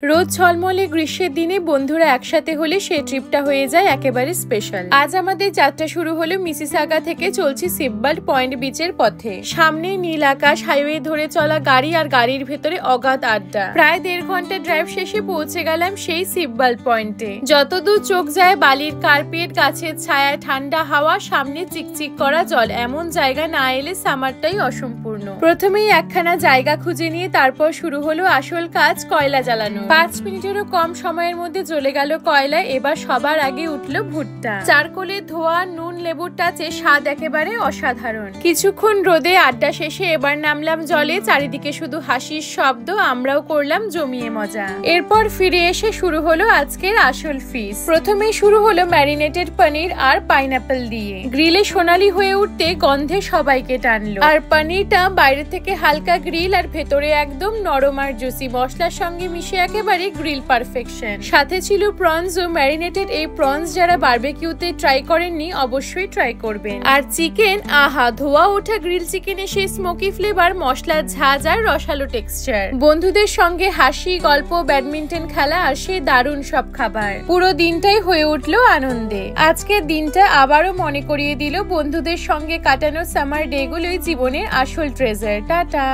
রোজ ঝলমলে গ্রীষ্মের দিনে বন্ধুরা একসাথে হলে সেই ট্রিপটা হয়ে যায় একেবারে স্পেশাল। আজ আমাদের যাত্রা শুরু হলো মিসিসাগা থেকে, চলছি সিপবাল্ট পয়েন্ট বিচের পথে। সামনে নীল আকাশ, হাইওয়ে ধরে চলা গাড়ি আর গাড়ির ভেতরে অগাধ আড্ডা। প্রায় 1.5 ঘন্টা ড্রাইভ শেষে পৌঁছে গেলাম সেই সিপবাল্ট পয়েন্টে। যতদূর চোখ যায় বালির কার্পেট, গাছের ছায়া, ঠান্ডা হাওয়া, সামনে চিকচিক করা জল। এমন জায়গা না এলে সামারটাই অসম্পূর্ণ। প্রথমেই একখানা জায়গা খুঁজে নিয়ে তারপর শুরু হলো আসল কাজ, কয়লা জ্বালানো। 5 মিনিটেরও কম সময়ের মধ্যে জ্বলে গেল কয়লা। এবার সবার আগে উঠলো ভুট্টা। চারকোলের ধোয়া, নুন লেবুর টাচে স্বাদ একেবারে অসাধারণ। কিছুক্ষণ রোদে আড্ডা শেষে এবার নামলাম জলে। চারিদিকে শুধু হাসির শব্দ, আমরাও করলাম জমিয়ে মজা। এরপর ফিরে এসে শুরু হলো আজকের আসল ফিস্ট। প্রথমেই শুরু হলো ম্যারিনেটেড পনির আর পাইনাপেল দিয়ে। গ্রিলে সোনালি হয়ে উঠতে গন্ধে সবাইকে টানলো। আর পনিরটা বাইরে থেকে হালকা গ্রিল আর ভেতরে একদম নরম আর জুসি। মশলার সঙ্গে মিশে একেবারে গ্রিল পারফেকশন। সাথে ছিল প্রনস ও ম্যারিনেটেড। এই প্রনস যারা বারবিকিউতে ট্রাই করেননি অবশ্যই ট্রাই করবেন। আর চিকেন, আহা, ধোয়া ওঠা গ্রিল চিকেনে সেই স্মোকি ফ্লেভার, মশলার ঝাঁজ আর রসালো টেক্সচার। বন্ধুদের সঙ্গে হাসি, গল্প, ব্যাডমিন্টন খেলা আর সেই দারুণ সব খাবার। পুরো দিনটাই হয়ে উঠলো আনন্দে। আজকের দিনটা আবারও মনে করিয়ে দিল বন্ধুদের সঙ্গে কাটানো সামার ডে গুলোই জীবনের আসল ট্রেজার। টাটা।